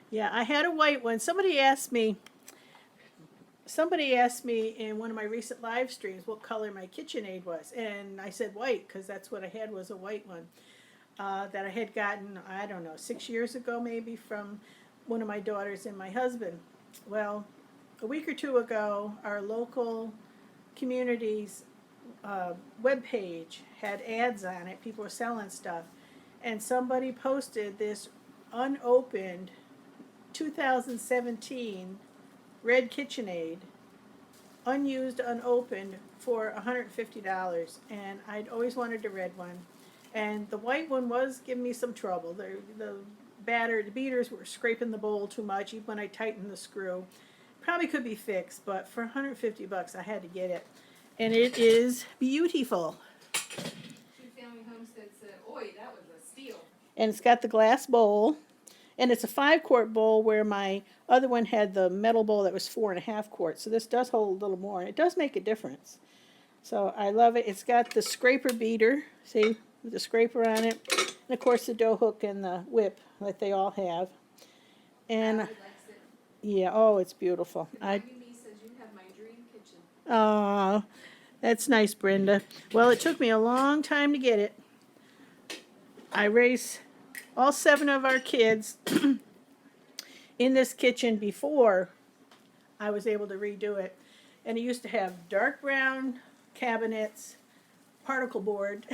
Yeah, I had a white one. Somebody asked me in one of my recent live streams what color my KitchenAid was. And I said white because that's what I had was a white one. that I had gotten, I don't know, 6 years ago maybe, from one of my daughters and my husband. Well, a week or two ago, our local community's webpage had ads on it. People were selling stuff. And somebody posted this unopened 2017 red KitchenAid, unused, unopened, for $150. And I'd always wanted a red one. And the white one was giving me some trouble. The beaters were scraping the bowl too much, even when I tightened the screw. Probably could be fixed, but for $150 I had to get it. And it is beautiful. Two Family Homestead said, oi, that was a steal. And it's got the glass bowl. And it's a 5-quart bowl, where my other one had the metal bowl that was 4.5 quarts. So this does hold a little more, and it does make a difference. So I love it. It's got the scraper beater, see, with the scraper on it. And of course the dough hook and the whip that they all have. And Abby likes it. yeah, oh, it's beautiful. My niece says you have my dream kitchen. Oh, that's nice, Brenda. Well, it took me a long time to get it. I raised all 7 of our kids in this kitchen before I was able to redo it. And it used to have dark brown cabinets, particle board.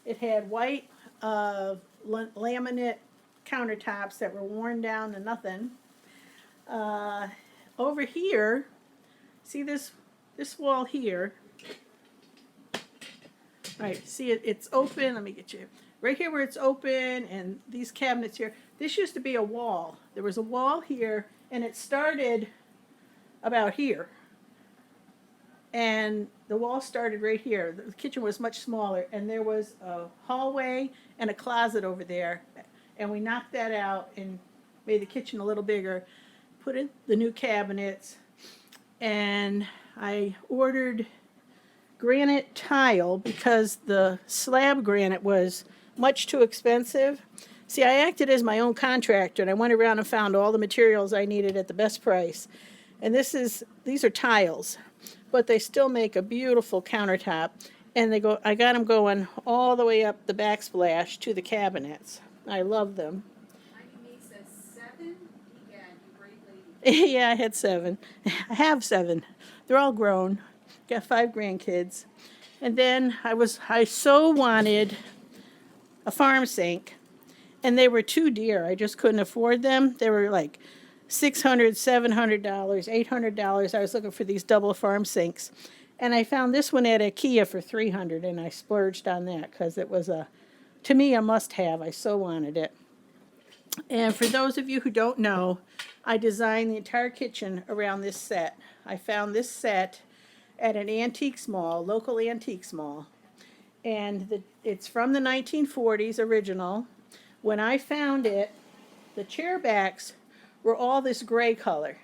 It had white laminate countertops that were worn down to nothing. Over here, see this wall here? All right, see it's open. Let me get you. Right here where it's open, and these cabinets here. This used to be a wall. There was a wall here, and it started about here. And the wall started right here. The kitchen was much smaller, and there was a hallway and a closet over there. And we knocked that out and made the kitchen a little bigger, put in the new cabinets, and I ordered granite tile because the slab granite was much too expensive. See, I acted as my own contractor, and I went around and found all the materials I needed at the best price. And these are tiles, but they still make a beautiful countertop. And I got them going all the way up the backsplash to the cabinets. I love them. My niece says 7. Egad, you brave lady. Yeah, I had 7. I have 7. They're all grown. Got 5 grandkids. And then I so wanted a farm sink, and they were too dear. I just couldn't afford them. They were like $600, $700, $800. I was looking for these double farm sinks. And I found this one at IKEA for $300, and I splurged on that because it was, to me, a must-have. I so wanted it. And for those of you who don't know, I designed the entire kitchen around this set. I found this set at an antiques mall, local antiques mall. And it's from the 1940s, original. When I found it, the chair backs were all this gray color.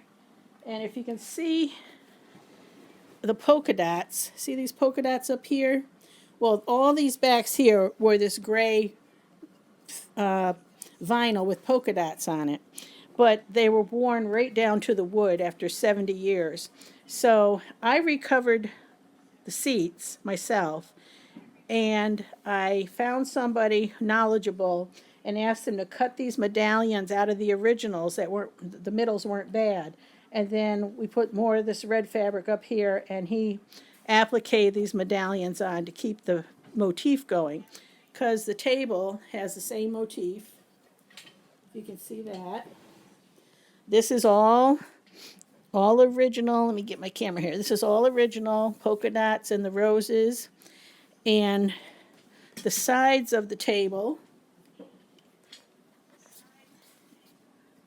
And if you can see the polka dots, see these polka dots up here? Well, all these backs here were this gray vinyl with polka dots on it. But they were worn right down to the wood after 70 years. So I recovered the seats myself, and I found somebody knowledgeable and asked him to cut these medallions out of the originals the middles weren't bad. And then we put more of this red fabric up here, and he appliqued these medallions on to keep the motif going. Because the table has the same motif. You can see that. This is all original. Let me get my camera here. This is all original, polka dots and the roses. And the sides of the table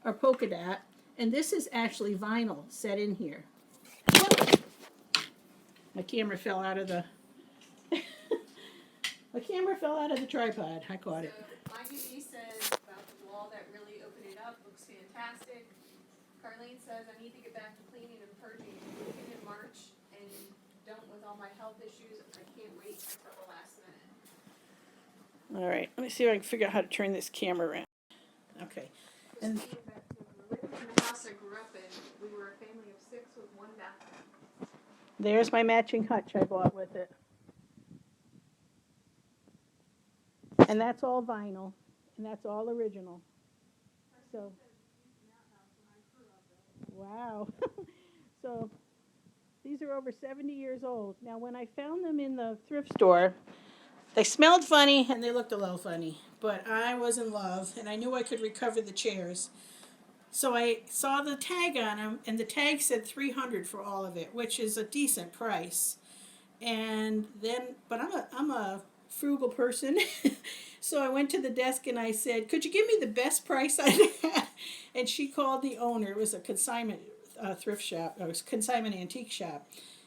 are polka dot. And this is actually vinyl set in here. My camera fell out of the tripod. I caught it. So my niece says about the wall that really opened it up, looks fantastic. Carlene says I need to get back to cleaning and purging. Moving in March, and don't with all my health issues. I can't wait until the last minute. All right, let me see if I can figure out how to turn this camera around. Okay. And Just came back to we're living in the house I grew up in. We were a family of 6 with 1 bathroom. there's my matching hutch I bought with it. And that's all vinyl, and that's all original. So, wow. So, these are over 70 years old. Now, when I found them in the thrift store, they smelled funny and they looked a little funny, but I was in love and I knew I could recover the chairs. So I saw the tag on them, and the tag said $300 for all of it, which is a decent price. And then, but I'm a frugal person, so I went to the desk and I said, "Could you give me the best price I had?" And she called the owner. It was a consignment thrift shop, or consignment antique shop.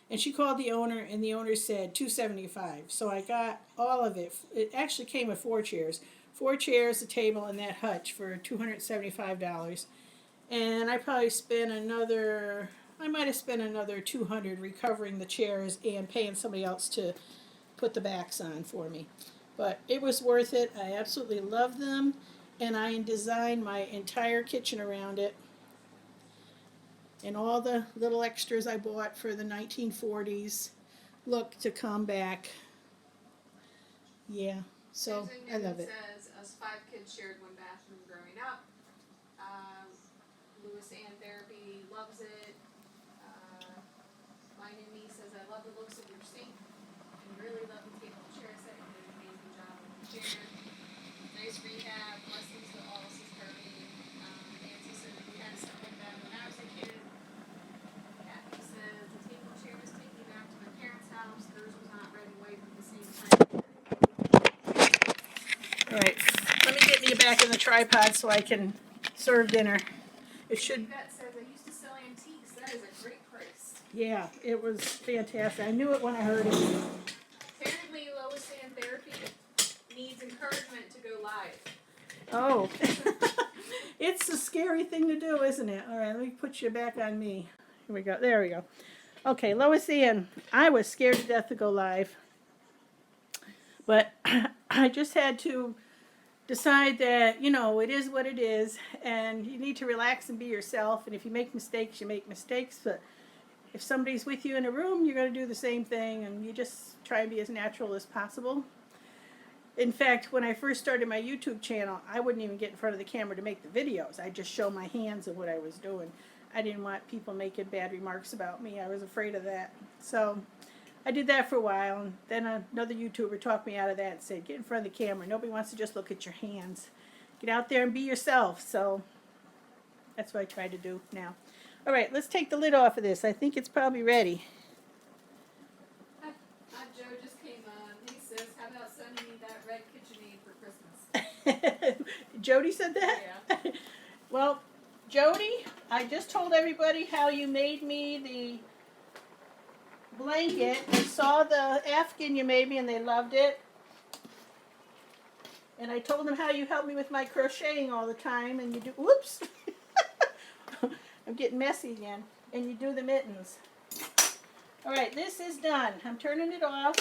And she called the owner, and the owner said $275. So I got all of it. It actually came with four chairs, a table, and that hutch for $275. And I probably spent another. I might have spent another 200 recovering the chairs and paying somebody else to put the backs on for me. But it was worth it. I absolutely love them, and I designed my entire kitchen around it. And all the little extras I bought for the 1940s look to come back. Yeah, so I love it. Says us 5 kids shared one bathroom growing up. Lewis Ann Therapy loves it. My new niece says I love the looks of your sink and really love the table chair set. You did an amazing job with the chair. Nice rehab. Blessings to all sister. Nancy said we had stuff like that when I was a kid. Kathy says the table chair was taken back to my parents' house. Hers was not red and white at the same time. All right, let me get you back in the tripod so I can serve dinner. It should. That says I used to sell antiques. That is a great price. Yeah, it was fantastic. I knew it when I heard it. Apparently, Lois Ann Therapy needs encouragement to go live. Oh, it's a scary thing to do, isn't it? All right, let me put you back on me. Here we go. There we go. Okay, Lois Ann, I was scared to death to go live, but I just had to decide that, it is what it is, and you need to relax and be yourself, and if you make mistakes, you make mistakes, but if somebody's with you in a room, you're going to do the same thing, and you just try and be as natural as possible. In fact, when I first started my YouTube channel, I wouldn't even get in front of the camera to make the videos. I'd just show my hands and what I was doing. I didn't want people making bad remarks about me. I was afraid of that. So I did that for a while, and then another YouTuber talked me out of that and said, get in front of the camera. Nobody wants to just look at your hands. Get out there and be yourself. So that's what I try to do now. All right, let's take the lid off of this. I think it's probably ready. Joe just came on. He says, how about sending me that red KitchenAid for Christmas? Jody said that? Yeah. Well, Jody, I just told everybody how you made me the blanket. I saw the Afghan you made me and they loved it. And I told them how you help me with my crocheting all the time, and you do, whoops. I'm getting messy again. And you do the mittens. All right, this is done. I'm turning it off.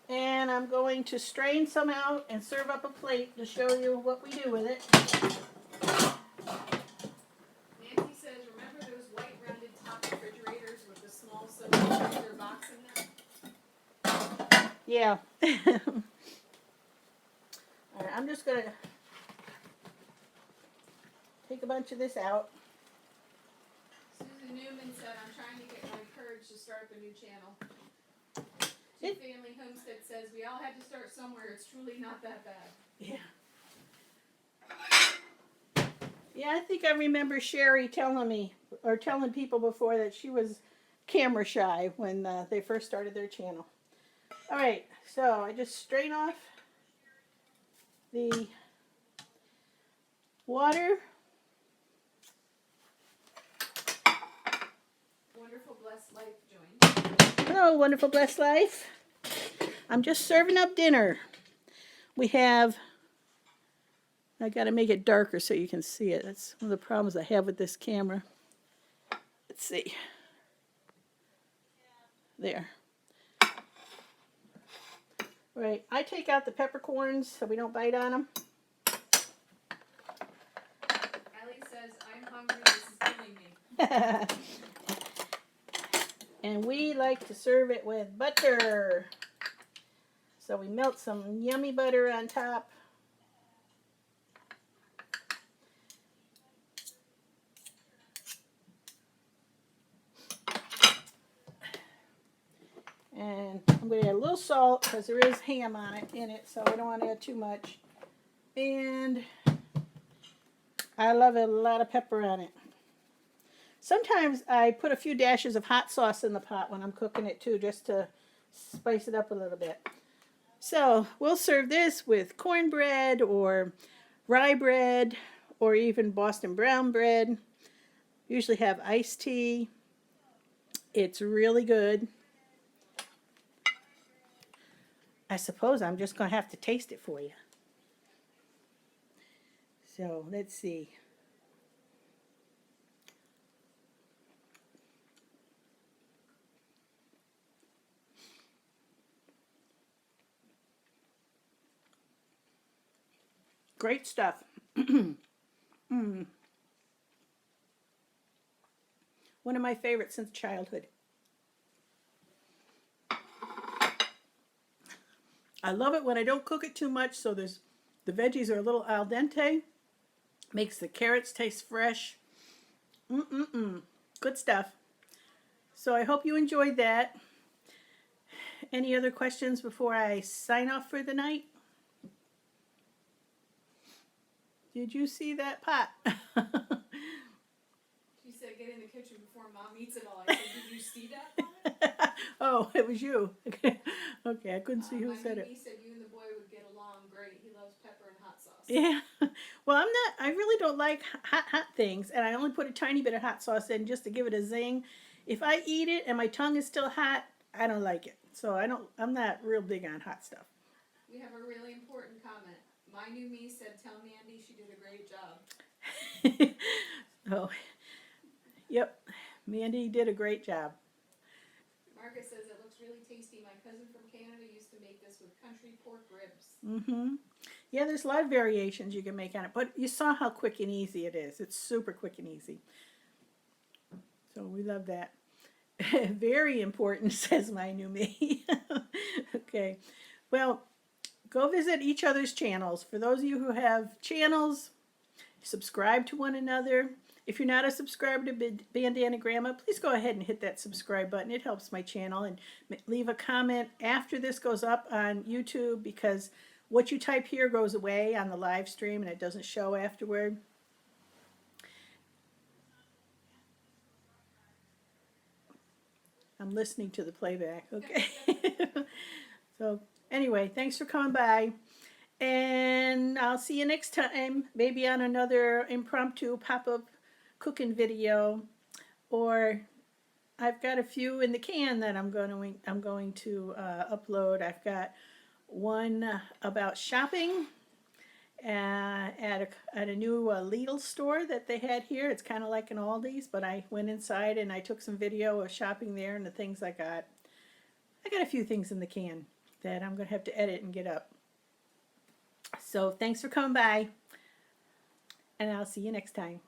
And I'm going to strain some out and serve up a plate to show you what we do with it. Nancy says, remember those white rounded top refrigerators with the small circular box in them? Yeah. All right, I'm just going to take a bunch of this out. Susan Newman said, I'm trying to get my courage to start the new channel. Two Family Homestead says, we all had to start somewhere. It's truly not that bad. Yeah. Yeah, I think I remember Sherry telling me, or telling people before, that she was camera shy when they first started their channel. All right, so I just strain off the water. Wonderful Blessed Life joined. Hello, Wonderful Blessed Life. I'm just serving up dinner. We have, I got to make it darker so you can see it. That's one of the problems I have with this camera. Let's see. There. Right, I take out the peppercorns so we don't bite on them. Ellie says, I'm hungry, this is killing me. And we like to serve it with butter. So we melt some yummy butter on top. And I'm going to add a little salt because there is ham on it in it, so I don't want to add too much. And I love a lot of pepper on it. Sometimes I put a few dashes of hot sauce in the pot when I'm cooking it too, just to spice it up a little bit. So we'll serve this with cornbread or rye bread or even Boston brown bread. Usually have iced tea. It's really good. I suppose I'm just going to have to taste it for you. So let's see. Great stuff. Mm. One of my favorites since childhood. I love it when I don't cook it too much, so the veggies are a little al dente. Makes the carrots taste fresh. Good stuff. So I hope you enjoyed that. Any other questions before I sign off for the night? Did you see that pot? She said, get in the kitchen before Mom eats it all. I said, did you see that pot? Oh, it was you. Okay, I couldn't see who said it. He said you and the boy would get along great. He loves pepper and hot sauce. Yeah. Well, I really don't like hot things, and I only put a tiny bit of hot sauce in just to give it a zing. If I eat it and my tongue is still hot, I don't like it. So I'm not real big on hot stuff. We have a really important comment. My new me said, tell Mandy she did a great job. Oh, yep. Mandy did a great job. Margaret says it looks really tasty. My cousin from Canada used to make this with country pork ribs. Mm-hmm. Yeah, there's a lot of variations you can make on it, but you saw how quick and easy it is. It's super quick and easy. So we love that. Very important, says my new me. Okay. Well, go visit each other's channels. For those of you who have channels, subscribe to one another. If you're not a subscriber to BanDana Gramma, please go ahead and hit that subscribe button. It helps my channel. And leave a comment after this goes up on YouTube, because what you type here goes away on the live stream and it doesn't show afterward. I'm listening to the playback. Okay. So anyway, thanks for coming by. And I'll see you next time, maybe on another impromptu pop-up cooking video, or I've got a few in the can that I'm going to upload. I've got one about shopping at a new Lidl store that they had here. It's kind of like an Aldi's, but I went inside and I took some video of shopping there and the things I got. I got a few things in the can that I'm going to have to edit and get up. So thanks for coming by, and I'll see you next time.